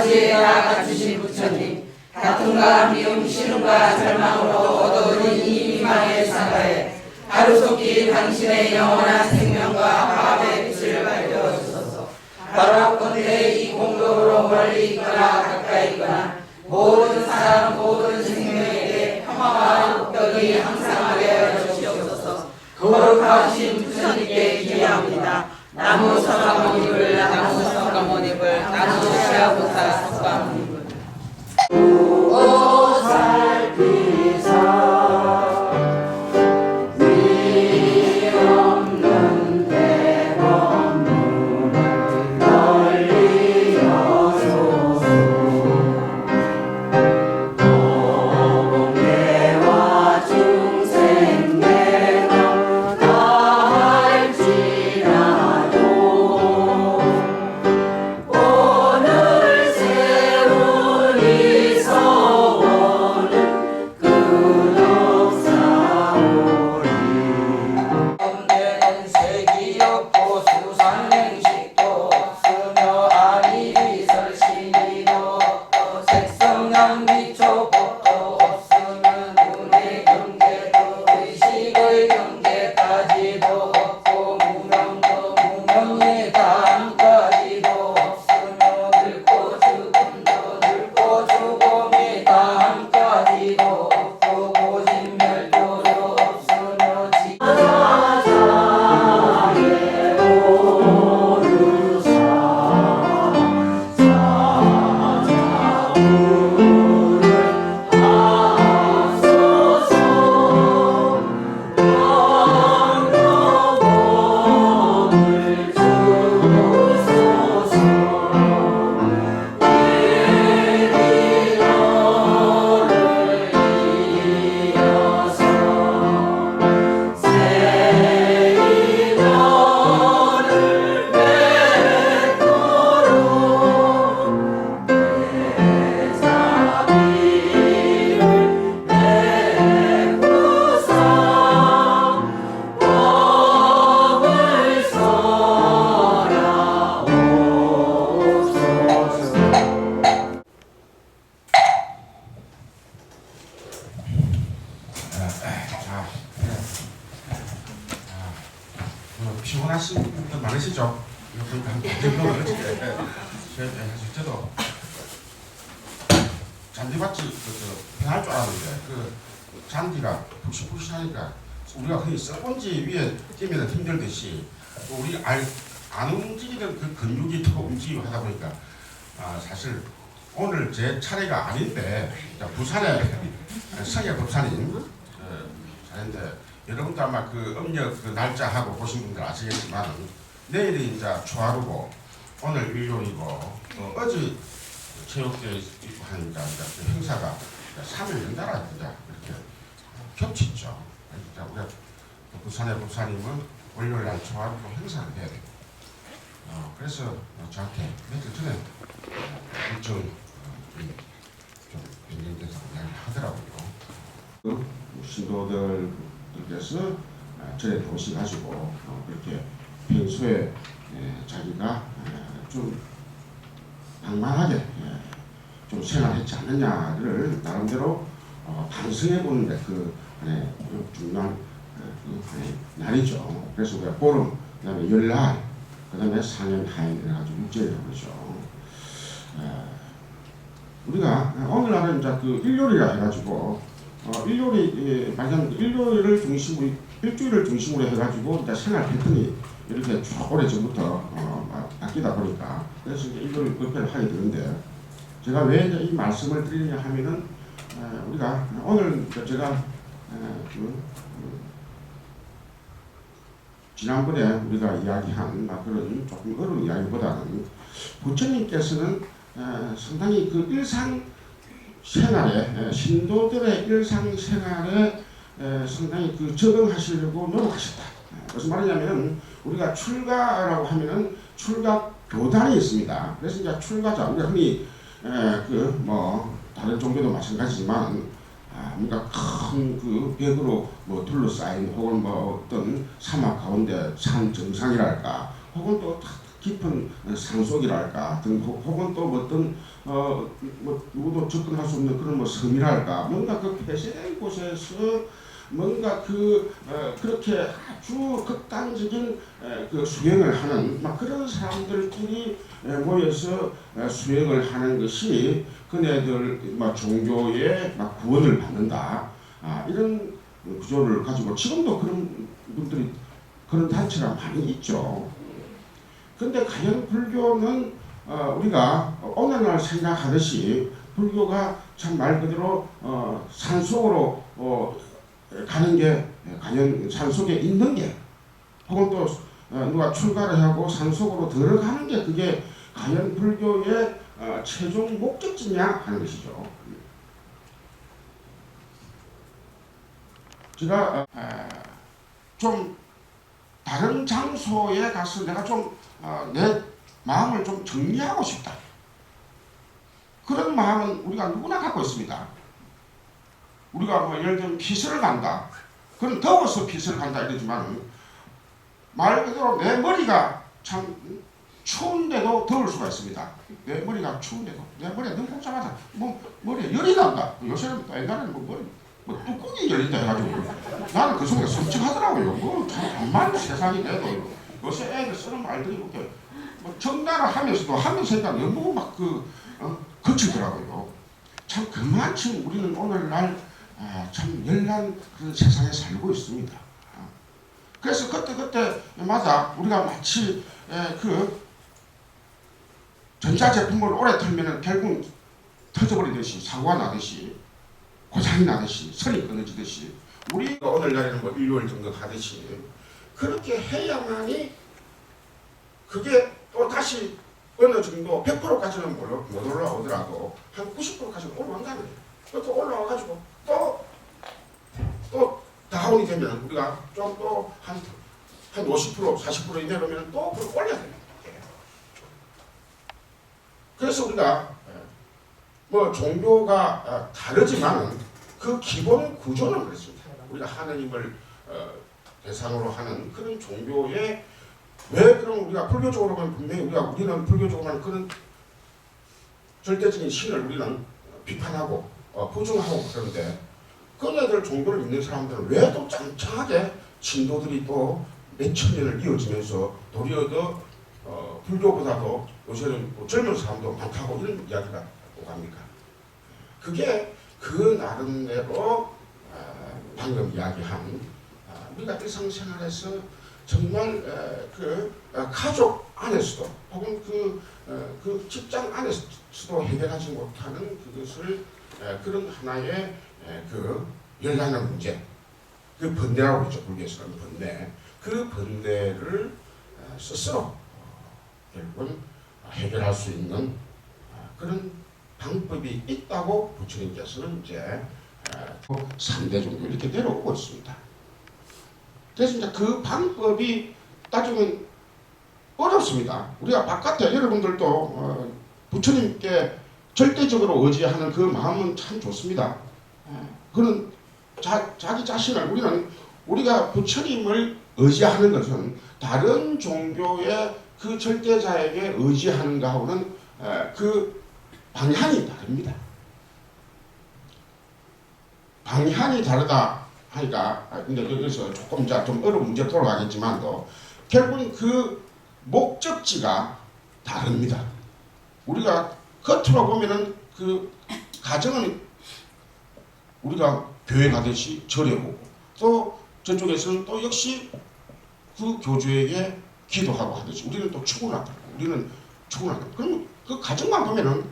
아버지에다 갖추신 부처님, 다툼과 미움, 시름과 절망으로 얻어들인 이 미망의 사가에 하루속히 당신의 영원한 생명과 화합의 빛을 밝혀주소서. 바라건대 이 공덕으로 멀리 있거나 가까이 있거나 모든 사람 모든 생명에게 평화와 복덕이 항상 하게 하여 주시옵소서. 거룩하신 부처님께 기도합니다. 나무 석가모니불 나무 석가모니불 나무 시아보사 석가모니불. 오 살피사 위 없는 대법문을 널리어소서. 공계와 중생계가 다할지라도 오늘 세운 이 서원은 끝없사오리. 엄대는 세기였고 수상행식도 없으며 아니비설신이도 없고 색성양비초법도 없으면 눈의 경계도 의식의 경계까지도 없고 무명도 무명의 다함까지도 없으며 늙고 죽음도 늙고 죽음의 다함까지도 없고 고진멸도도 없으며 지자자의 오르사 사자부를 하소서. 왕로복을 주소서. 일이 너를 이어서 세이 너를 맺도록 대자비를 베푸사 법을 설하옵소서. 자, 피곤하신 분들 많으시죠? 이거 한 정도는 저도 잔디밭이 편할 줄 알았는데 그 잔디가 푹신푹신하니까 우리가 흔히 스펀지 위에 뛰면 힘들듯이 또 우리 안 움직이는 그 근육이 더 움직이고 하다 보니까 사실 오늘 제 차례가 아닌데 부산의 성의 법사님 차례인데 여러분도 아마 그 음력 그 날짜하고 보신 분들 아시겠지만 내일이 이제 초하루고 오늘 일요일이고 또 어제 체육대회 있고 하니까 이제 그 행사가 3일 연달아 이제 이렇게 겹치죠. 그러니까 우리가 부산의 법사님은 월요일 날 초하루고 행사를 해야 돼요. 그래서 저한테 며칠 전에 일정 좀 변경돼서 이야기를 하더라고요. 신도들께서 전에 오셔가지고 그렇게 평소에 자기가 좀 방만하게 좀 생활했지 않느냐를 나름대로 반성해보는 그 중요한 날이죠. 그래서 우리가 보름, 그 다음에 열날, 그 다음에 상현하인을 가지고 일제를 하죠. 우리가 오늘날은 이제 그 일요일이라 해가지고 일요일이 말하자면 일요일을 중심으로 일주일을 중심으로 해가지고 이제 생활 패턴이 이렇게 쭉 오래 전부터 바뀌다 보니까 그래서 이제 일요일 법회를 하게 되는데 제가 왜 이제 이 말씀을 드리냐 하면은 우리가 오늘 제가 지난번에 우리가 이야기한 그런 조금 어려운 이야기보다는 부처님께서는 상당히 그 일상 생활에 신도들의 일상 생활에 상당히 그 적응하시려고 노력하셨다. 무슨 말이냐면 우리가 출가라고 하면은 출가 교단이 있습니다. 그래서 이제 출가자 우리가 흔히 그 뭐 다른 종교도 마찬가지지만 뭔가 큰 그 벽으로 뭐 둘러싸인 혹은 뭐 어떤 사막 가운데 산 정상이랄까 혹은 또 깊은 산속이랄까 등 혹은 또 어떤 뭐 누구도 접근할 수 없는 그런 뭐 섬이랄까 뭔가 그 폐쇄된 곳에서 뭔가 그렇게 아주 극단적인 그 수행을 하는 막 그런 사람들끼리 모여서 수행을 하는 것이 그네들 막 종교의 막 구원을 받는다 이런 구조를 가지고 지금도 그런 분들이 그런 단체가 많이 있죠. 근데 과연 불교는 우리가 오늘날 생각하듯이 불교가 참 말 그대로 산속으로 가는 게 과연 산속에 있는 게 혹은 또 누가 출가를 하고 산속으로 들어가는 게 그게 과연 불교의 최종 목적지냐 하는 것이죠. 제가 좀 다른 장소에 가서 내가 좀 내 마음을 좀 정리하고 싶다. 그런 마음은 우리가 누구나 갖고 있습니다. 우리가 뭐 예를 들면 피서를 간다. 그럼 더워서 피서를 간다 이러지만 말 그대로 내 머리가 참 추운데도 더울 수가 있습니다. 내 머리가 추운데도 내 머리가 너무 복잡하다. 뭐 머리에 열이 난다. 요새는 옛날에는 뭐 머리 뭐 뚜껑이 열린다 해가지고 나는 그 속에 섬뜩하더라고요. 뭐 참 정말 세상이 돼도 요새 애들 쓰는 말들이 이렇게 뭐 정나라 하면서도 하면서니까 너무 막 거칠더라고요. 참 그만큼 우리는 오늘날 참 열난 그런 세상에 살고 있습니다. 그래서 그때마다 우리가 마치 그 전자제품을 오래 틀면은 결국 터져버리듯이 사고가 나듯이 고장이 나듯이 선이 끊어지듯이 우리가 오늘날에는 뭐 일요일 정도 가듯이 그렇게 해야만이 그게 또 다시 어느 정도 100%까지는 못 올라오더라도 한 90%까지는 올라온다는 거예요. 또 올라와가지고 또 다운이 되면 우리가 좀 또 한 50% 40% 이내로면 또 그걸 올려야 됩니다. 그래서 우리가 뭐 종교가 다르지만 그 기본 구조는 그렇습니다. 우리가 하느님을 대상으로 하는 그런 종교에 왜 그럼 우리가 불교적으로 보면 분명히 우리는 불교적으로 하는 그런 절대적인 신을 우리는 비판하고 부정하고 그러는데 그네들 종교를 믿는 사람들은 왜 또 짱짱하게 신도들이 또 몇천 년을 이어지면서 도리어 더 불교보다도 요새는 젊은 사람도 많다고 이런 이야기가 오갑니까? 그게 그 나름대로 방금 이야기한 우리가 일상생활에서 정말 그 가족 안에서도 혹은 그 직장 안에서도 해결하지 못하는 그것을 그런 하나의 그 열나는 문제, 그 번뇌라고 그러죠. 불교에서는 번뇌. 그 번뇌를 스스로 결국은 해결할 수 있는 그런 방법이 있다고 부처님께서는 이제 3대 종교 이렇게 내려오고 있습니다. 그래서 이제 그 방법이 따지면 어렵습니다. 우리가 바깥에 여러분들도 부처님께 절대적으로 의지하는 그 마음은 참 좋습니다. 그는 자기 자신을 우리가 부처님을 의지하는 것은 다른 종교의 그 절대자에게 의지하는 거하고는 그 방향이 다릅니다. 방향이 다르다 하니까 근데 여기서 조금 좀 어려운 문제 돌아가겠지만도 결국은 그 목적지가 다릅니다. 우리가 겉으로 보면은 그 가정은 우리가 교회 가듯이 절에 오고 또 저쪽에서는 또 역시 그 교주에게 기도하고 하듯이 우리는 또 축원한다. 그럼 그 가정만 보면은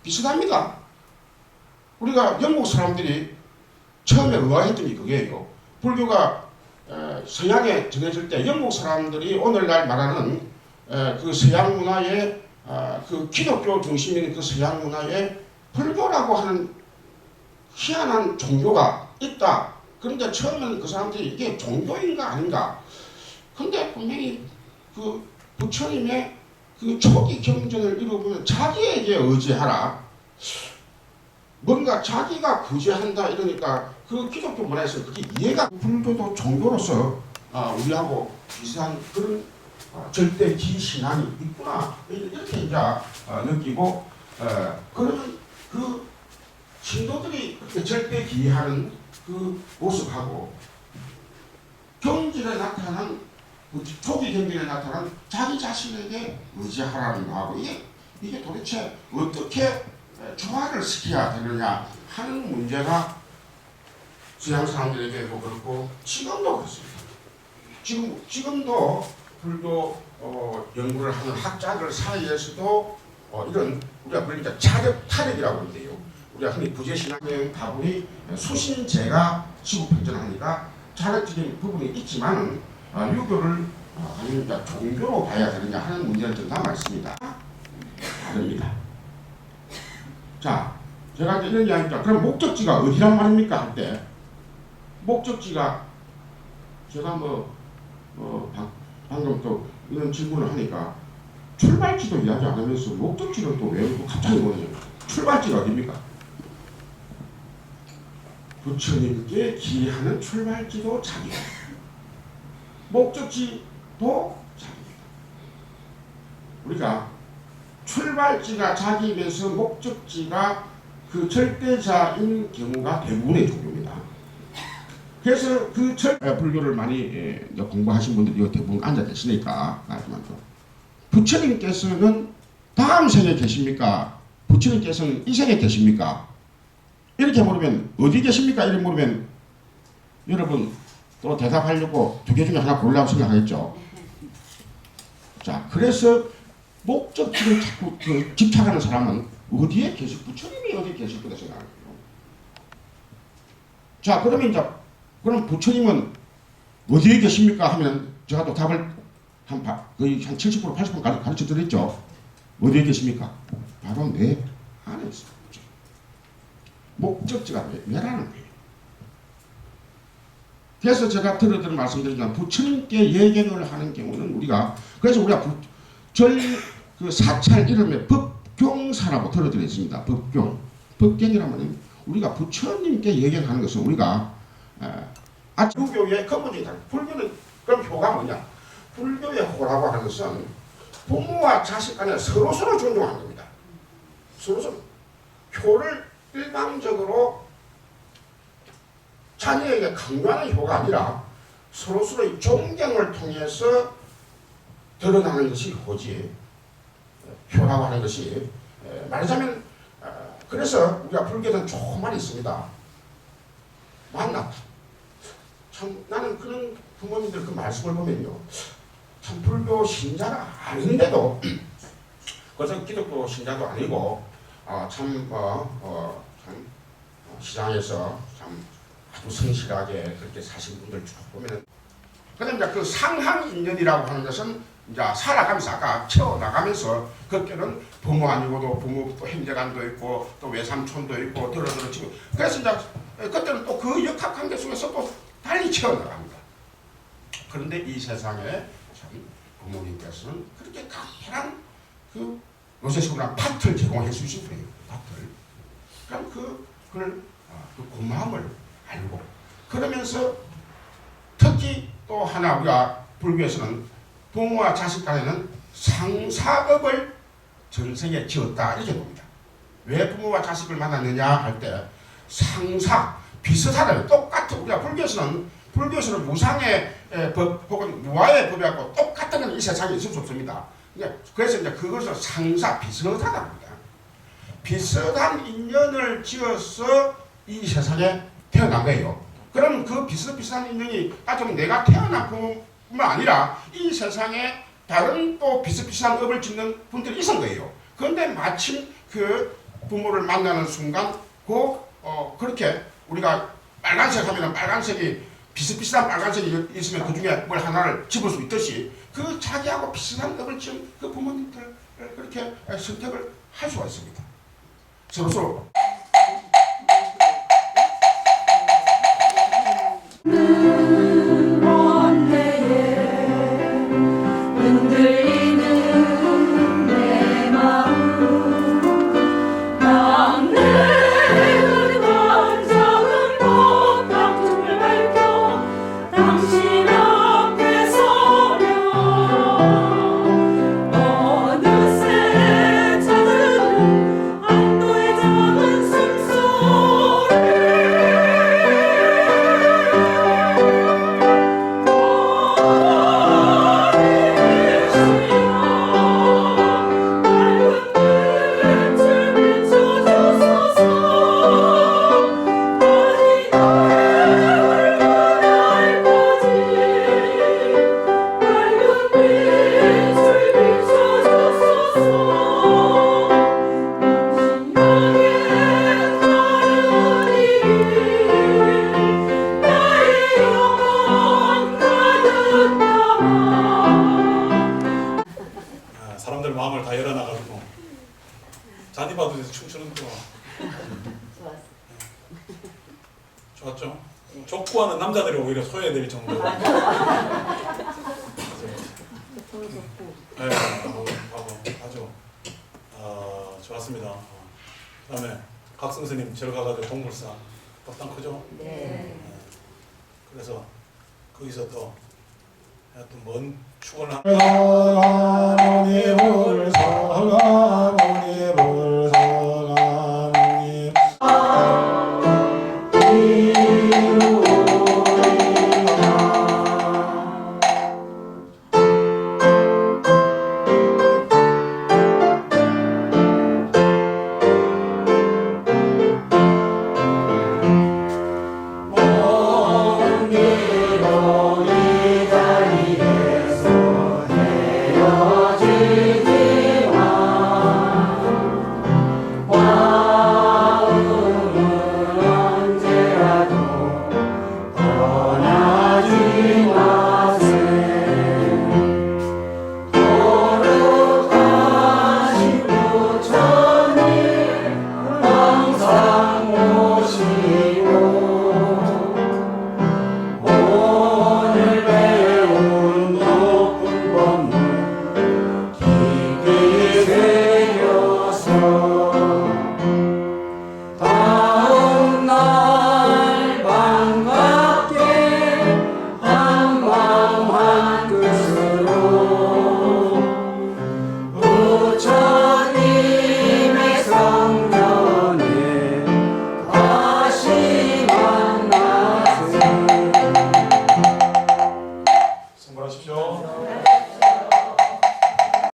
비슷합니다. 우리가 영국 사람들이 처음에 의아했던 게 그게요. 불교가 서양에 전해질 때 영국 사람들이 오늘날 말하는 그 서양 문화의 그 기독교 중심인 그 서양 문화에 불교라고 하는 희한한 종교가 있다. 그런데 처음에는 그 사람들이 이게 종교인가 아닌가. 근데 분명히 그 부처님의 그 초기 경전을 읽어보면 자기에게 의지하라. 뭔가 자기가 구제한다 이러니까 그 기독교 문화에서 그게 이해가 불교도 종교로서 우리하고 비슷한 그런 절대 기신앙이 있구나 이렇게 이제 느끼고 그러면 그 신도들이 그렇게 절대 기하는 그 모습하고 경전에 나타난 초기 경전에 나타난 자기 자신에게 의지하라는 거하고 이게 도대체 어떻게 조화를 시켜야 되느냐 하는 문제가 서양 사람들에게도 그렇고 지금도 그렇습니다. 지금도 불교 연구를 하는 학자들 사이에서도 이런 우리가 그러니까 타력이라고 하는데요. 우리가 흔히 부재신앙의 다분히 수신제가 지구편전하니까 자력적인 부분이 있지만 유교를 아니면 종교로 봐야 되느냐 하는 문제는 좀 남아 있습니다. 다릅니다. 자, 제가 이제 이런 이야기입니다. 그럼 목적지가 어디란 말입니까? 할 때 목적지가 제가 방금 또 이런 질문을 하니까 출발지도 이야기 안 하면서 목적지를 또 외우고 갑자기 뭐냐? 출발지가 어디입니까? 부처님께 기하는 출발지도 자기다. 목적지도 자기다. 우리가 출발지가 자기면서 목적지가 그 절대자인 경우가 대부분의 종교입니다. 그래서 그 불교를 많이 공부하신 분들이 대부분 앉아 계시니까 나지만도 부처님께서는 다음 생에 계십니까? 부처님께서는 이 생에 계십니까? 이렇게 물으면 어디 계십니까? 이렇게 물으면 여러분 또 대답하려고 두 개 중에 하나 고르라고 생각하겠죠. 자, 그래서 목적지를 자꾸 집착하는 사람은 어디에 부처님이 어디에 계실 거다 생각해요. 자, 그러면 이제 그럼 부처님은 어디에 계십니까? 하면 제가 또 답을 거의 한 70% 80% 가르쳐 드렸죠. 어디에 계십니까? 바로 내 안에 있습니다. 목적지가 왜라는 거예요. 그래서 제가 들은 말씀드리지만 부처님께 예견을 하는 경우는 우리가 그래서 우리가 그 사찰 이름에 법경사라고 들어드렸습니다. 법경이라면 우리가 부처님께 예견하는 것은 우리가 불교의 근본적인 다르다. 불교는 그럼 효가 뭐냐? 불교의 호라고 하는 것은 부모와 자식 간에 서로서로 존중하는 겁니다. 서로서로 효를 일방적으로 자녀에게 강요하는 효가 아니라 서로서로의 존경을 통해서 드러나는 것이 호지 효라고 하는 것이 말하자면 그래서 우리가 불교는 조금만 있습니다. 만나 참 나는 그런 부모님들 그 말씀을 보면요 참 불교 신자가 아닌데도 그래서 기독교 신자도 아니고 참 시장에서 참 아주 성실하게 그렇게 사신 분들 쭉 보면은 그다음 이제 그 상향인연이라고 하는 것은 이제 살아가면서 아까 채워나가면서 그때는 부모 아니고도 부모 또 형제간도 있고 또 외삼촌도 있고 들어들어 치고 그래서 이제 그때는 또 그 역학관계 속에서 또 달리 채워나갑니다. 그런데 이 세상에 참 부모님께서는 그렇게 강렬한 그 요새식으로 밭을 제공해 주신 거예요. 밭을. 그럼 그 고마움을 알고 그러면서 특히 또 하나 우리가 불교에서는 부모와 자식 간에는 상사업을 전생에 지었다 이렇게 봅니다. 왜 부모와 자식을 만났느냐 할 때 상사 비슷하다요. 똑같은 우리가 불교에서는 무상의 법 혹은 무아의 법이라고 똑같은 건 이 세상에 있을 수 없습니다. 그래서 이제 그것을 상사 비슷하다 합니다. 비슷한 인연을 지어서 이 세상에 태어난 거예요. 그럼 그 비슷한 인연이 따지면 내가 태어난 뿐만 아니라 이 세상에 다른 또 비슷한 업을 짓는 분들이 있은 거예요. 그런데 마침 그 부모를 만나는 순간 그렇게 우리가 빨간색 하면 빨간색이 비슷한 빨간색이 있으면 그 중에 뭘 하나를 집을 수 있듯이 그 자기하고 비슷한 업을 지은 그 부모님들 그렇게 선택을 할 수가 있습니다. 서로서로 당신 앞에 서려 좋아. 좋았어. 좋았죠? 네. 족구하는 남자들이 오히려 소외될 정도로. 맞아. 돈 좋고. 네, 아주 좋았습니다. 그다음에 각 선생님 들어가가지고 동물사 또 크죠? 네. 그래서 거기서 또 먼 축원을 서가모니 불서가모니 불서가모니 저